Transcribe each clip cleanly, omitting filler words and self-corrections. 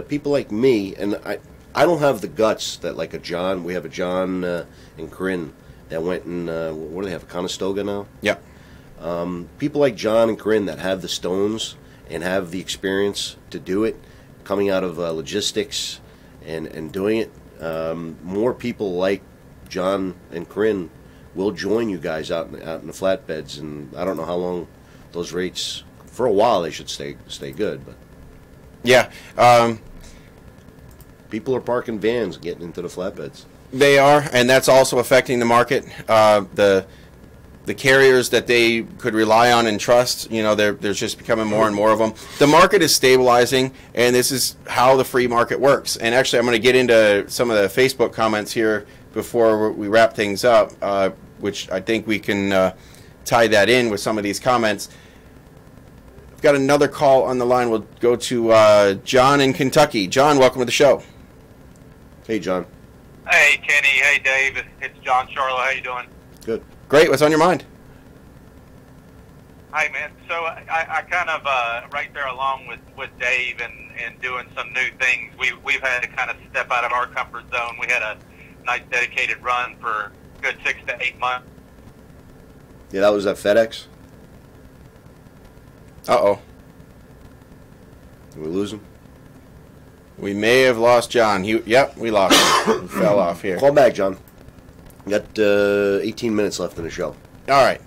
people like me, and I don't have the guts that like a John. We have a John and Corinne that went and what do they have? A Conestoga now. Yeah. People like John and Corinne that have the stones and have the experience to do it, coming out of logistics and doing it. More people like John and Corinne will join you guys out in the flatbeds, and I don't know how long those rates. For a while, they should stay good, but yeah, people are parking vans and getting into the flatbeds. They are, and that's also affecting the market. The carriers that they could rely on and trust, you know, there's just becoming more and more of them. The market is stabilizing, and this is how the free market works. And actually, I'm going to get into some of the Facebook comments here before we wrap things up, which I think we can tie that in with some of these comments. I've got another call on the line. We'll go to John in Kentucky. John, welcome to the show. Hey, John. Hey, Kenny. Hey, Dave. It's John Charlo. How you doing? Good. Great. What's on your mind? Hi, man. So I kind of right there along with Dave and doing some new things. We've had to kind of step out of our comfort zone. We had a nice dedicated run for a good 6 to 8 months. Yeah, that was at FedEx. Uh-oh. Did we lose him? We may have lost John. Yep, we lost him. He fell off here. Call back, John. We got 18 minutes left in the show. All right.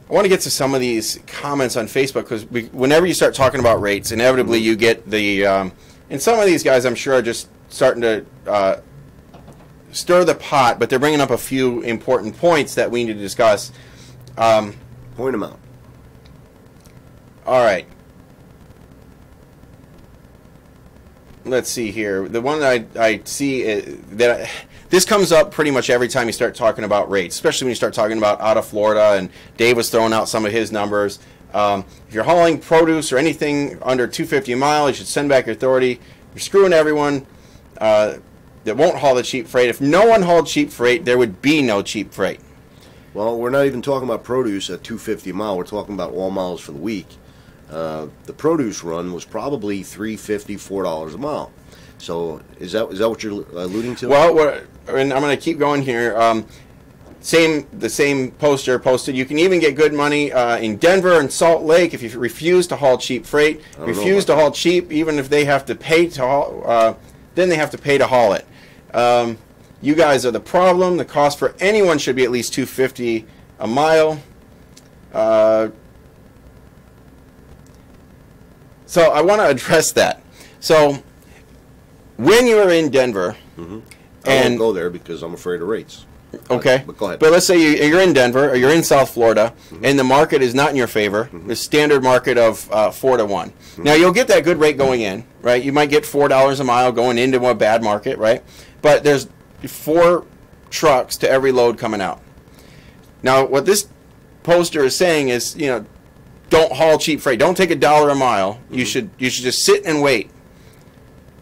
I want to get to some of these comments on Facebook because whenever you start talking about rates, inevitably you get the and some of these guys I'm sure are just starting to stir the pot, but they're bringing up a few important points that we need to discuss. Point them out. All right. Let's see here. The one that I see this comes up pretty much every time you start talking about rates, especially when you start talking about out of Florida, and Dave was throwing out some of his numbers. If you're hauling produce or anything under 250 a mile, you should send back your authority. You're screwing everyone that won't haul the cheap freight. If no one hauled cheap freight, there would be no cheap freight. Well, we're not even talking about produce at 250 a mile. We're talking about all miles for the week. The produce run was probably $3.50, $4 a mile. So is that what you're alluding to? Well, and I'm going to keep going here. The same poster posted. You can even get good money in Denver and Salt Lake if you refuse to haul cheap freight. Refuse to haul cheap, even if they have to pay to haul. Then they have to pay to haul it. You guys are the problem. The cost for anyone should be at least $2.50 a mile. So I want to address that. So when you are in Denver, I won't go there because I'm afraid of rates. Okay, but go ahead. But let's say you're in Denver or you're in South Florida, and the market is not in your favor. The standard market of 4 to 1. Now you'll get that good rate going in, right? You might get $4 a mile going into a bad market, right? But there's 4 trucks to every load coming out. Now what this poster is saying is, you know, don't haul cheap freight. Don't take $1 a mile. You should just sit and wait.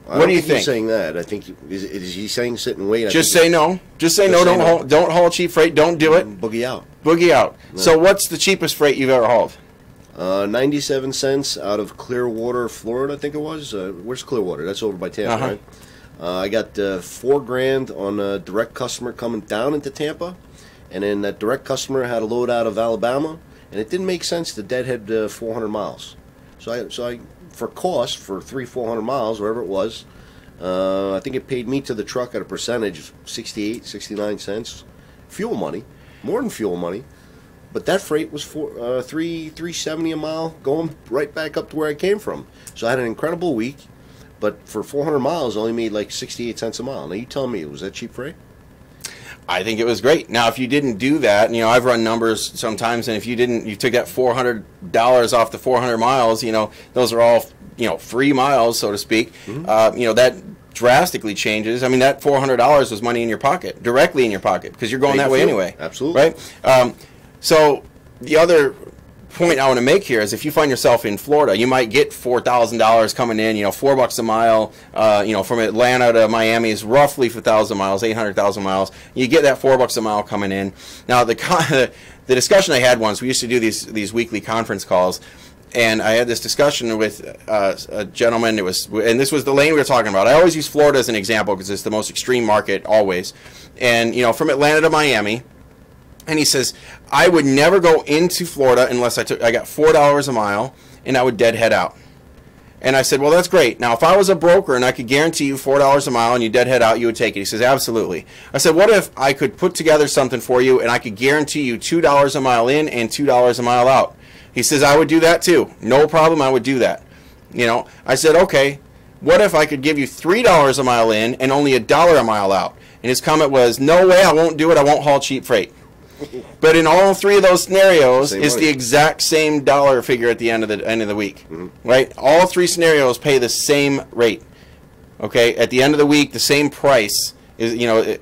What do you think? He's saying that. I think is he saying sit and wait? Just say no. Just say no. Don't haul cheap freight. Don't do it. Boogie out. Boogie out. No. So what's the cheapest freight you've ever hauled? 97 cents out of Clearwater, Florida. I think it was. Where's Clearwater? That's over by Tampa, right? I got $4,000 on a direct customer coming down into Tampa, and then that direct customer had a load out of Alabama. And it didn't make sense to deadhead 400 miles. So I for cost for 300-400 miles, wherever it was, I think it paid me to the truck at a percentage of 68, 69 cents. Fuel money, more than fuel money. But that freight was for $3.70 a mile, going right back up to where I came from. So I had an incredible week, but for 400 miles, I only made like 68 cents a mile. Now you tell me, was that cheap freight? I think it was great. Now, if you didn't do that, you know, I've run numbers sometimes, and if you took that $400 off the 400 miles, you know, those are all, you know, free miles, so to speak. You know, that drastically changes. I mean, that $400 was money in your pocket, directly in your pocket, because you're going that way anyway. Absolutely. Right? So the other point I want to make here is if you find yourself in Florida, you might get $4,000 coming in, you know, $4 a mile, you know, from Atlanta to Miami is roughly 1,000 miles, 800,000 miles. You get that $4 a mile coming in. Now, the discussion I had once, we used to do these weekly conference calls, and I had this discussion with a gentleman. And this was the lane we were talking about. I always use Florida as an example because it's the most extreme market always. And from Atlanta to Miami, and he says I would never go into Florida unless I got $4 a mile, and I would deadhead out. And I said, well, that's great. Now, if I was a broker and I could guarantee you $4 a mile and you deadhead out, you would take it. He says, absolutely. I said, what if I could put together something for you and I could guarantee you $2 a mile in and $2 a mile out? He says, I would do that too. No problem, I would do that. I said, okay, what if I could give you $3 a mile in and only $1 a mile out? And his comment was, no way, I won't do it. I won't haul cheap freight. But in all three of those scenarios, it's the exact same dollar figure at the end of the week, right? All three scenarios pay the same rate. Okay, at the end of the week, the same price is,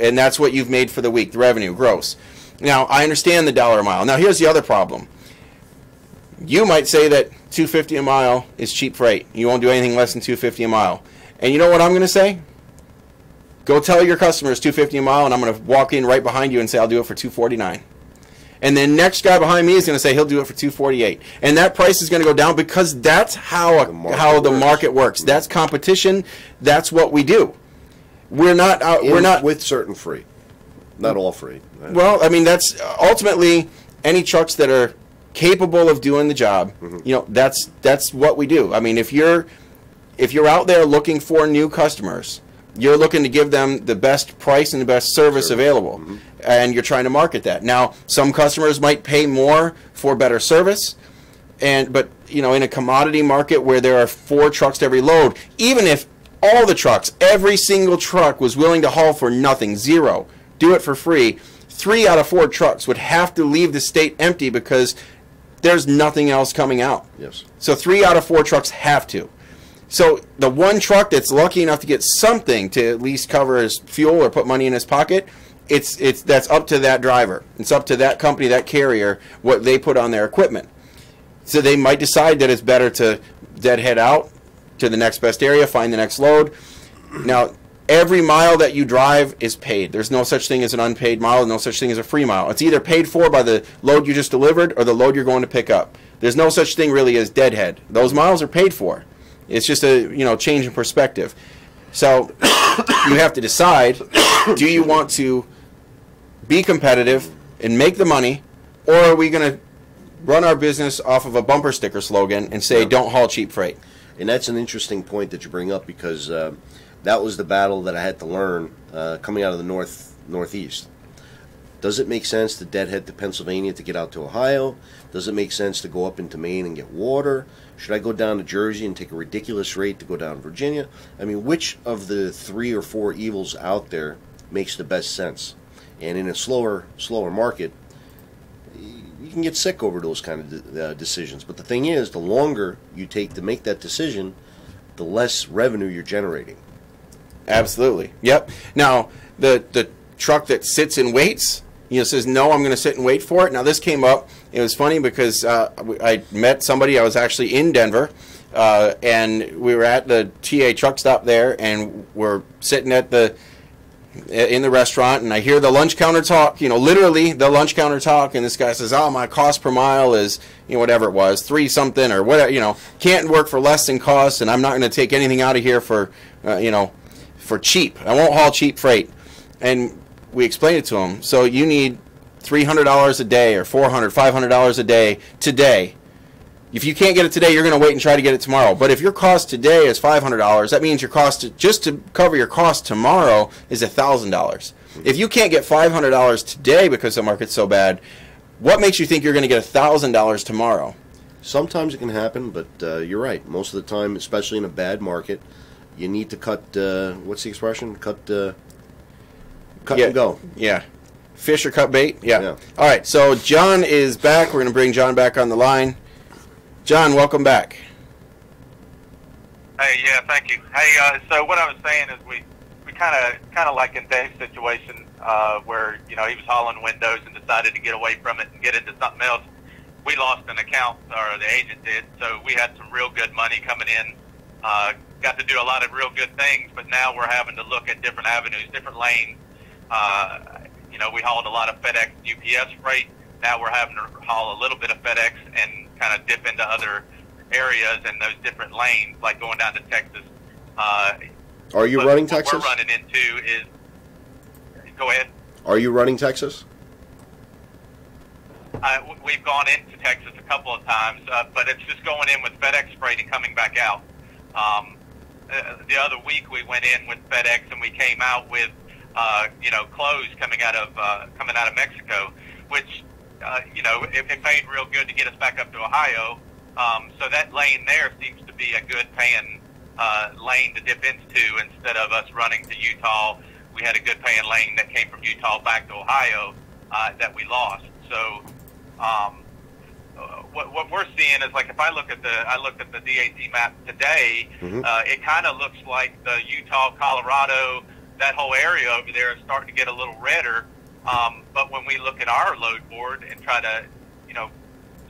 and that's what you've made for the week, the revenue, gross. Now, I understand the dollar a mile. Now, here's the other problem. You might say that $2.50 a mile is cheap freight. You won't do anything less than $2.50 a mile. And you know what I'm going to say? Go tell your customers $2.50 a mile, and I'm going to walk in right behind you and say I'll do it for $2.49. And then next guy behind me is going to say he'll do it for $2.48. And that price is going to go down because that's how the market works. That's competition. That's what we do. We're not with certain freight. Not all freight. Right? Well, I mean, that's ultimately any trucks that are capable of doing the job. That's what we do. I mean, if you're out there looking for new customers, you're looking to give them the best price and the best service available, and you're trying to market that. Now, some customers might pay more for better service, but in a commodity market where there are 4 trucks to every load, even if all the trucks, every single truck was willing to haul for nothing, zero, do it for free, 3 out of 4 trucks would have to leave the state empty because there's nothing else coming out. Yes. So 3 out of 4 trucks have to. So the one truck that's lucky enough to get something to at least cover his fuel or put money in his pocket, that's up to that driver. It's up to that company, that carrier, what they put on their equipment. So they might decide that it's better to deadhead out to the next best area, find the next load. Now, every mile that you drive is paid. There's no such thing as an unpaid mile, no such thing as a free mile. It's either paid for by the load you just delivered or the load you're going to pick up. There's no such thing really as deadhead. Those miles are paid for. It's just a change in perspective. So you have to decide, do you want to be competitive and make the money, or are we going to run our business off of a bumper sticker slogan and say, don't haul cheap freight? And that's an interesting point that you bring up because that was the battle that I had to learn coming out of the Northeast. Does it make sense to deadhead to Pennsylvania to get out to Ohio? Does it make sense to go up into Maine and get water? Should I go down to Jersey and take a ridiculous rate to go down to Virginia? I mean, which of the 3 or 4 evils out there makes the best sense? And in a slower market, you can get sick over those kind of decisions. But the thing is, the longer you take to make that decision, the less revenue you're generating. Absolutely. Yep. Now, the truck that sits and waits, says, no, I'm going to sit and wait for it. Now, this came up. It was funny because I met somebody. I was actually in Denver, and we were at the TA truck stop there, and we're sitting in the restaurant, and I hear the lunch counter talk, literally the lunch counter talk, and this guy says, oh, my cost per mile is, whatever it was, 3 something or whatever, can't work for less than cost, and I'm not going to take anything out of here for, for cheap. I won't haul cheap freight. And we explained it to him. So you need $300 a day or $400, $500 a day today. If you can't get it today, you're going to wait and try to get it tomorrow. But if your cost today is $500, that means your cost just to cover your cost tomorrow is $1,000. If you can't get $500 today because the market's so bad, what makes you think you're going to get $1,000 tomorrow? Sometimes it can happen, but you're right. Most of the time, especially in a bad market, you need to cut. What's the expression? Cut and go. Yeah. Fish or cut bait? Yeah. All right, so John is back. We're going to bring John back on the line. John, welcome back. Hey, yeah, thank you. Hey, so what I was saying is we kind of like in Dave's situation where, he was hauling windows and decided to get away from it and get into something else. We lost an account, or the agent did, so we had some real good money coming in. Got to do a lot of real good things, but now we're having to look at different avenues, different lanes. We hauled a lot of FedEx, UPS freight. Now we're having to haul a little bit of FedEx and kind of dip into other areas and those different lanes, like going down to Texas. Are you running what Texas? What we're running into is, go ahead. Are you running Texas? We've gone into Texas a couple of times, but it's just going in with FedEx freight and coming back out. The other week we went in with FedEx and we came out with clothes coming out of Mexico, which it paid real good to get us back up to Ohio. So that lane there seems to be a good paying lane to dip into instead of us running to Utah. We had a good paying lane that came from Utah back to Ohio that we lost. So what we're seeing is, like, if I looked at the DAT map today, it kind of looks like the Utah, Colorado, that whole area over there is starting to get a little redder. But when we look at our load board and try to,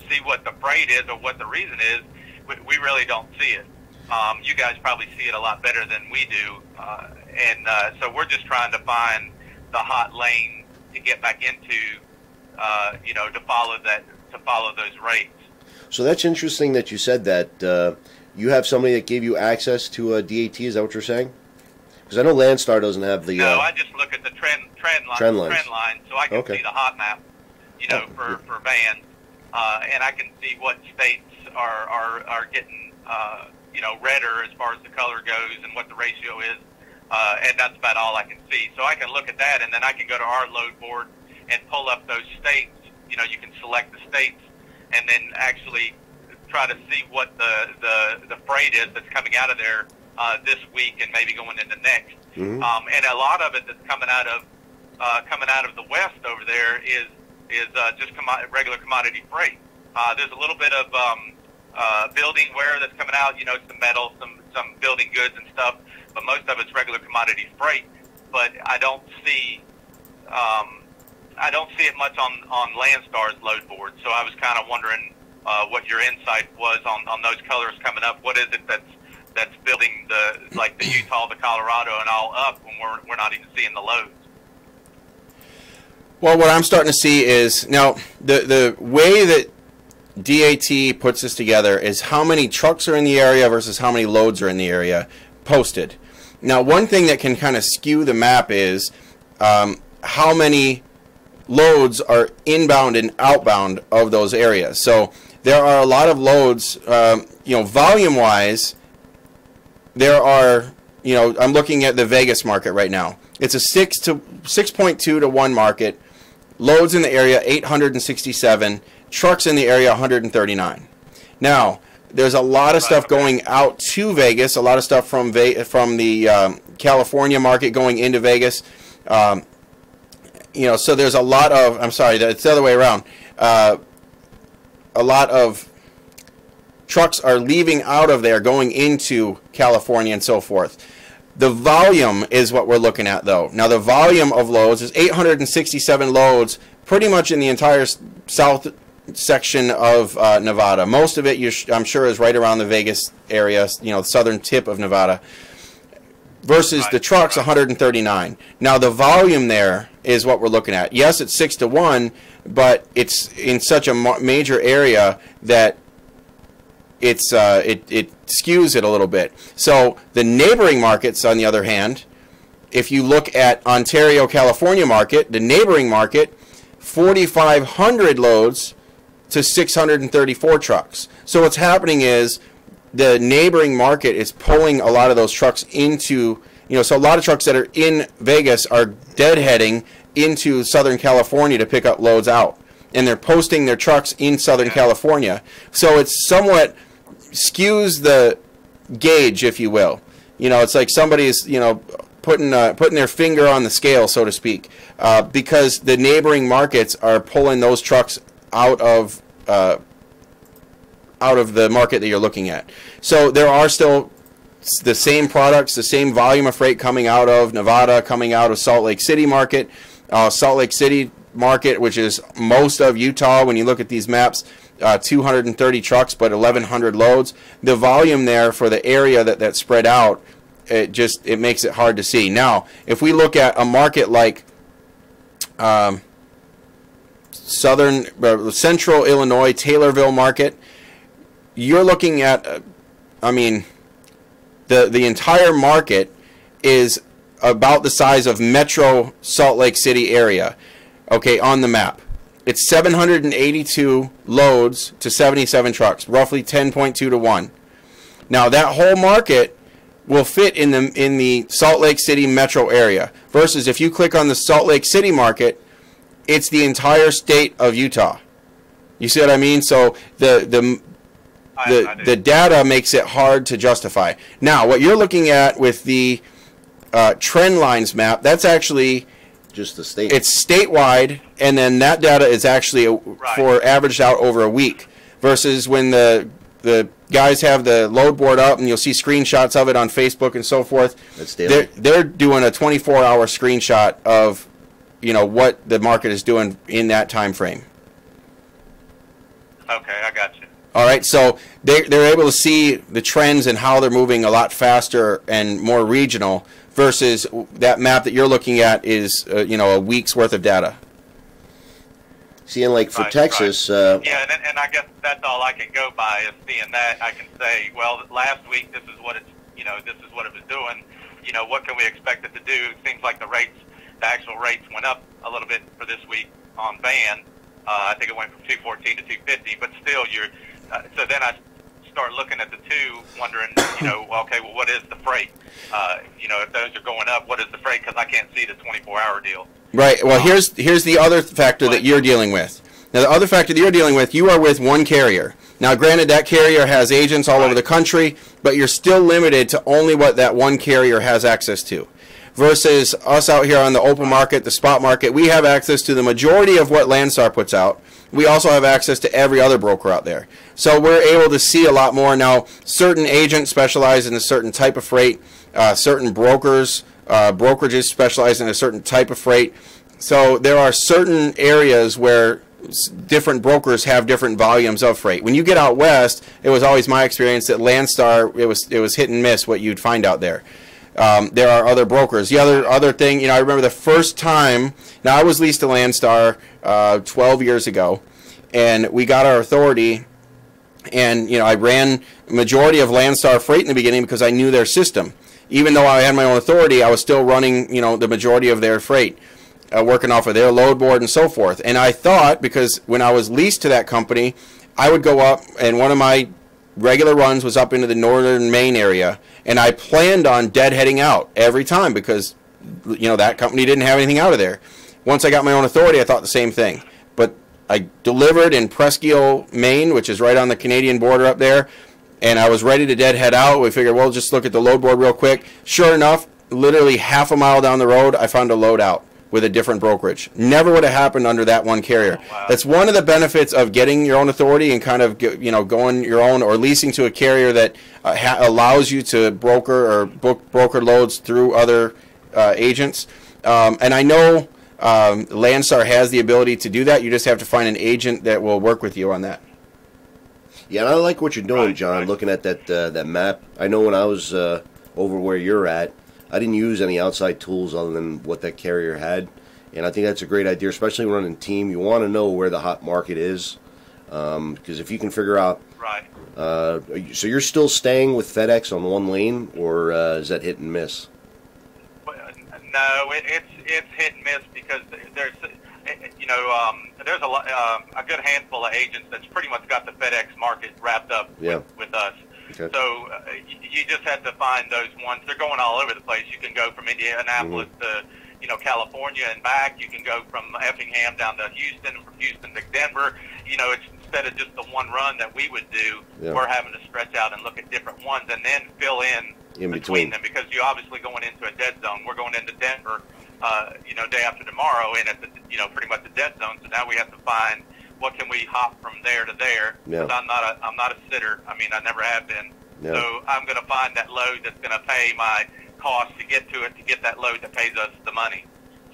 see what the freight is or what the reason is, we really don't see it. You guys probably see it a lot better than we do, so we're just trying to find the hot lane to get back into, to follow those rates. So that's interesting that you said that. You have somebody that gave you access to a DAT. Is that what you're saying? Because I know Landstar doesn't have the. No, I just look at the trend line, so I can see the hot map, for vans, and I can see what states are getting, redder as far as the color goes and what the ratio is, and that's about all I can see. So I can look at that, and then I can go to our load board and pull up those states. You can select the states, and then actually try to see what the freight is that's coming out of there this week and maybe going into next. And a lot of it that's coming out of the west over there is just regular commodity freight. There's a little bit of building wear that's coming out, some metal, some building goods and stuff, but most of it's regular commodity freight. But I don't see it much on Landstar's load board. So I was kind of wondering what your insight was on those colors coming up. What is it that's building the Utah, the Colorado, and all up when we're not even seeing the loads? Well, what I'm starting to see is now the way that DAT puts this together is how many trucks are in the area versus how many loads are in the area posted. Now, one thing that can kind of skew the map is how many loads are inbound and outbound of those areas. So there are a lot of loads, volume-wise. There are, I'm looking at the Vegas market right now. It's a 6.2 to 1 market. Loads in the area 867. Trucks in the area 139. Now, there's a lot of stuff going out to Vegas. A lot of stuff from the California market going into Vegas. So there's a lot of. I'm sorry, it's the other way around. A lot of trucks are leaving out of there, going into California and so forth. The volume is what we're looking at, though. Now, the volume of loads is 867 loads, pretty much in the entire south section of Nevada. Most of it, I'm sure, is right around the Vegas area, the southern tip of Nevada, versus the trucks, 139. Now, the volume there is what we're looking at. Yes, it's 6 to 1, but it's in such a major area that it skews it a little bit. So the neighboring markets, on the other hand, if you look at Ontario, California market, the neighboring market, 4,500 loads to 634 trucks. So what's happening is the neighboring market is pulling a lot of those trucks into, so a lot of trucks that are in Vegas are deadheading into Southern California to pick up loads out. And they're posting their trucks in Southern California. So it's somewhat skews the gauge, if you will. It's like somebody's, putting their finger on the scale, so to speak, because the neighboring markets are pulling those trucks out of the market that you're looking at. So there are still the same products, the same volume of freight coming out of Nevada, coming out of Salt Lake City market. Salt Lake City market, which is most of Utah, when you look at these maps, 230 trucks, but 1,100 loads. The volume there for the area that's spread out, it makes it hard to see. Now, if we look at a market like central Illinois, Taylorville market, you're looking at, I mean, the entire market is about the size of Metro Salt Lake City area, okay, on the map. It's 782 loads to 77 trucks, roughly 10.2 to 1. Now that whole market will fit in the Salt Lake City metro area, versus if you click on the Salt Lake City market, it's the entire state of Utah. You see what I mean? So the data makes it hard to justify. Now, what you're looking at with the trend lines map, that's actually just the state. It's statewide, and then that data is actually for averaged out over a week, versus when the guys have the load board up, and you'll see screenshots of it on Facebook and so forth. That's daily. They're doing a 24-hour screenshot of, you know, what the market is doing in that time frame. Okay, I got you. All right, so they're able to see the trends and how they're moving a lot faster and more regional, versus that map that you're looking at is you know, a week's worth of data. See, and like for Texas, yeah, and I guess that's all I can go by is seeing that. I can say, well, last week this is what it's, you know, this is what it was doing. You know, what can we expect it to do? It seems like the actual rates went up a little bit for this week on van. I think it went from 214 to 250, but still, so then I start looking at the two, wondering, you know, okay, well, what is the freight? You know, if those are going up, what is the freight? Because I can't see the 24-hour deal. Right. Well, here's the other factor that you're dealing with. Now, the other factor that you're dealing with, you are with one carrier. Now, granted, that carrier has agents all over the country, but you're still limited to only what that one carrier has access to. Versus us out here on the open market, the spot market, we have access to the majority of what Landstar puts out. We also have access to every other broker out there. So we're able to see a lot more. Now, certain agents specialize in a certain type of freight. Certain brokers, brokerages specialize in a certain type of freight. So there are certain areas where different brokers have different volumes of freight. When you get out west, it was always my experience that Landstar, it was hit and miss what you'd find out there. There are other brokers. The other thing, you know, I remember the first time. Now, I was leased to Landstar 12 years ago, and we got our authority. And you know, I ran majority of Landstar freight in the beginning because I knew their system. Even though I had my own authority, I was still running, you know, the majority of their freight, working off of their load board and so forth. And I thought, because when I was leased to that company, I would go up, and one of my regular runs was up into the northern Maine area, and I planned on deadheading out every time because, you know, that company didn't have anything out of there. Once I got my own authority, I thought the same thing. But I delivered in Presque Isle, Maine, which is right on the Canadian border up there, and I was ready to deadhead out. We figured, well, just look at the load board real quick. Sure enough, literally half a mile down the road, I found a load out with a different brokerage. Never would have happened under that one carrier. Oh, wow. That's one of the benefits of getting your own authority and kind of, you know, going your own, or leasing to a carrier that allows you to broker or book broker loads through other agents. And I know Landstar has the ability to do that. You just have to find an agent that will work with you on that. Yeah, and I like what you're doing, John, looking at that map. I know when I was over where you're at, I didn't use any outside tools other than what that carrier had. And I think that's a great idea, especially running team. You want to know where the hot market is, because if you can figure out... Right. So you're still staying with FedEx on one lane, or is that hit and miss? No, it's hit and miss because there's, you know, there's a good handful of agents that's pretty much got the FedEx market wrapped up with us. Okay. So you just have to find those ones. They're going all over the place. You can go from Indianapolis to, you know, California and back. You can go from Effingham down to Houston, from Houston to Denver. You know, it's instead of just the one run that we would do, we're having to stretch out and look at different ones and then fill in between them, because you're obviously going into a dead zone. We're going into Denver, you know, day after tomorrow, and it's, you know, pretty much a dead zone. So now we have to find what can we hop from there to there. Because I'm not a sitter. I mean, I never have been. Yeah. So I'm going to find that load that's going to pay my cost to get to it, to get that load that pays us the money.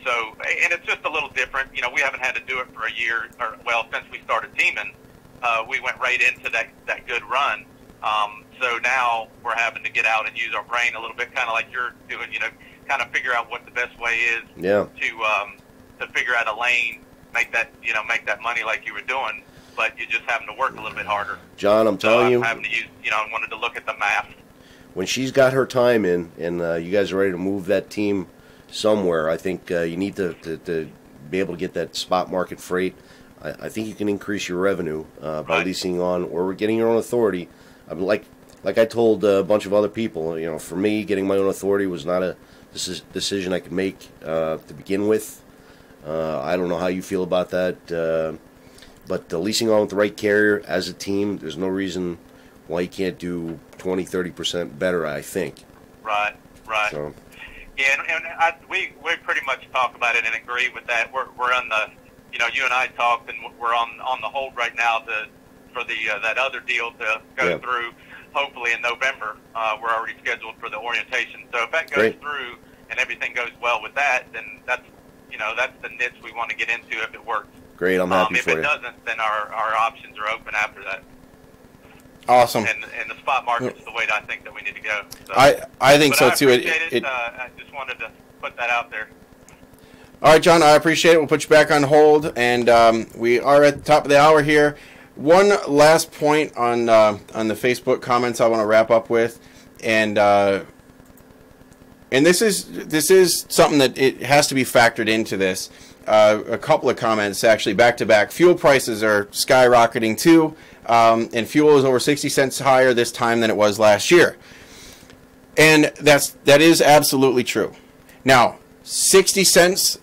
So, and it's just a little different. You know, we haven't had to do it for a year, or well, since we started teaming. We went right into that good run. So now we're having to get out and use our brain a little bit, kind of like you're doing, you know, kind of figure out what the best way is to figure out a lane, make that money like you were doing. but you're just having to work a little bit harder. John, I'm telling you, having to use, I wanted to look at the math. When she's got her time in, and you guys are ready to move that team somewhere, I think you need to be able to get that spot market freight. I think you can increase your revenue by leasing on or getting your own authority. I mean, like I told a bunch of other people, for me, getting my own authority was not a decision I could make to begin with. I don't know how you feel about that, but leasing on with the right carrier as a team, there's no reason why you can't do 20-30% better, I think. Right. So. Yeah, and we pretty much talk about it and agree with that. We're on the, you and I talked, and we're on the hold right now for that other deal to go through. Hopefully in November, we're already scheduled for the orientation. So if that goes through and everything goes well with that, then that's the niche we want to get into if it works. Great, I'm happy for you. If it doesn't, then our options are open after that. Awesome. And the spot market's the way that I think that we need to go. So, I think so too. I just wanted to put that out there. All right, John, I appreciate it. We'll put you back on hold, and we are at the top of the hour here. One last point on the Facebook comments I want to wrap up with, and this is something that it has to be factored into this. A couple of comments actually back to back. Fuel prices are skyrocketing too, and fuel is over 60 cents higher this time than it was last year, and that is absolutely true. Now, 60 cents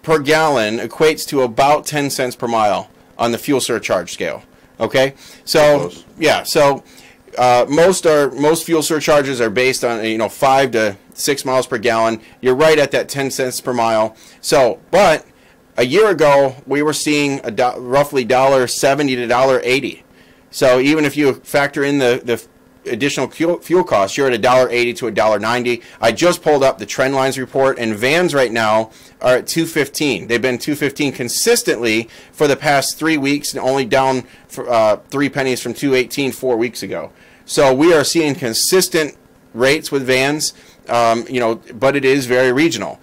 per gallon equates to about 10 cents per mile on the fuel surcharge scale. Okay, so yeah, so most fuel surcharges are based on 5 to 6 miles per gallon. You're right at that 10 cents per mile. So, but a year ago we were seeing roughly $1.70 to $1.80. So even if you factor in the additional fuel costs, you're at $1.80 to $1.90. I just pulled up the trend lines report, and vans right now are at $2.15. They've been $2.15 consistently for the past 3 weeks, and only down for, 3 pennies from $2.18 4 weeks ago. So we are seeing consistent rates with vans, but it is very regional.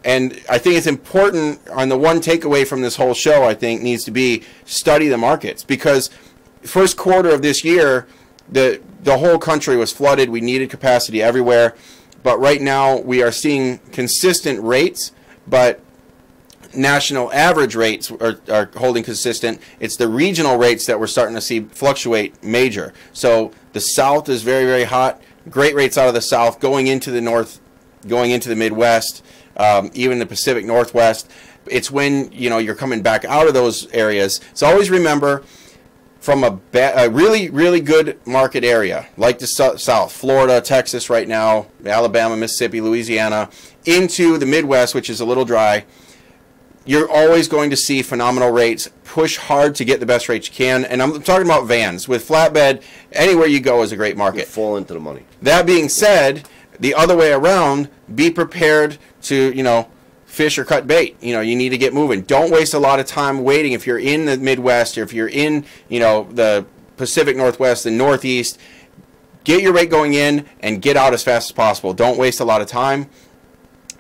And I think it's important, on the one takeaway from this whole show, I think, needs to be study the markets, because first quarter of this year, the whole country was flooded. We needed capacity everywhere. But right now we are seeing consistent rates, but national average rates are holding consistent. It's the regional rates that we're starting to see fluctuate major. So the South is very, very hot. Great rates out of the South, going into the North, going into the Midwest, even the Pacific Northwest. It's when you're coming back out of those areas. So always remember, from a really, really good market area like the South, Florida, Texas right now, Alabama, Mississippi, Louisiana, into the Midwest, which is a little dry, you're always going to see phenomenal rates. Push hard to get the best rates you can. And I'm talking about vans. With flatbed, anywhere you go is a great market. You fall into the money. That being said, the other way around, be prepared to, fish or cut bait. You need to get moving. Don't waste a lot of time waiting. If you're in the Midwest, or if you're in, the Pacific Northwest and Northeast, get your rate going in and get out as fast as possible. Don't waste a lot of time.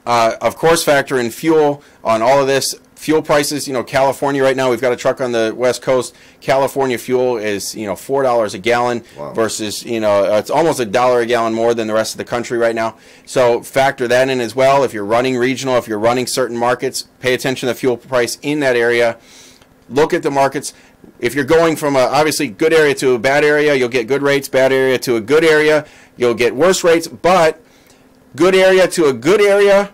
Of course, factor in fuel on all of this. Fuel prices, California right now, we've got a truck on the West Coast. California fuel is, $4 a gallon. Wow. Versus, it's almost $1 a gallon more than the rest of the country right now. So factor that in as well. If you're running regional, if you're running certain markets, pay attention to the fuel price in that area. Look at the markets. If you're going from a obviously good area to a bad area, you'll get good rates. Bad area to a good area, you'll get worse rates. But good area to a good area,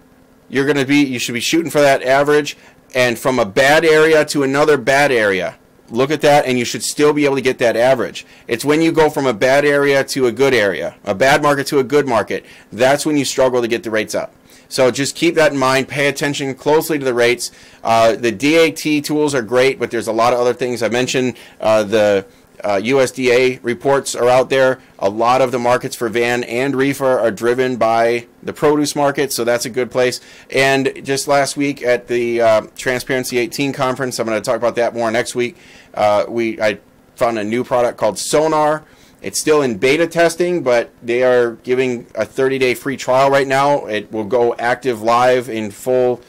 you should be shooting for that average. And from a bad area to another bad area, look at that, and you should still be able to get that average. It's when you go from a bad area to a good area, a bad market to a good market, that's when you struggle to get the rates up. So just keep that in mind. Pay attention closely to the rates. The DAT tools are great, but there's a lot of other things. I mentioned the USDA reports are out there. A lot of the markets for van and reefer are driven by the produce market, so that's a good place. And just last week at the Transparency 18 conference, I'm going to talk about that more next week, I found a new product called Sonar. It's still in beta testing, but they are giving a 30-day free trial right now. It will go active live in full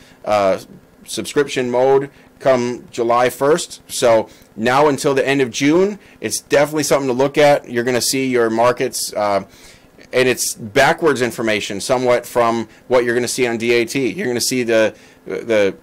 subscription mode come July 1st. So now until the end of June, it's definitely something to look at. You're going to see your markets, and it's backwards information somewhat from what you're going to see on DAT. You're going to see the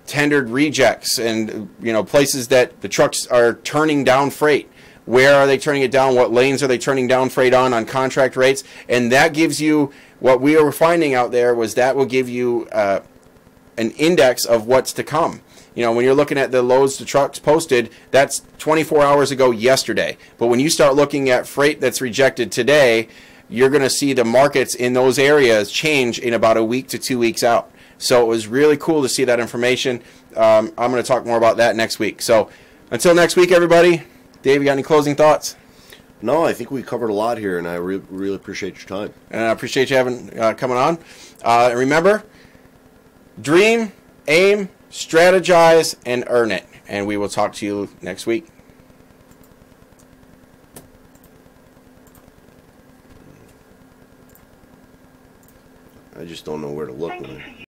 tendered rejects and, you know, places that the trucks are turning down freight. Where are they turning it down? What lanes are they turning down freight on contract rates? And that gives you, what we were finding out there was that will give you an index of what's to come. You know, when you're looking at the loads to trucks posted, that's 24 hours ago yesterday. But when you start looking at freight that's rejected today, you're going to see the markets in those areas change in about a week to 2 weeks out. So it was really cool to see that information. I'm going to talk more about that next week. So until next week, everybody. Dave, you got any closing thoughts? No, I think we covered a lot here, and I really appreciate your time. And I appreciate you having coming on. And remember, dream, aim, strategize, and earn it. And we will talk to you next week. I just don't know where to look when I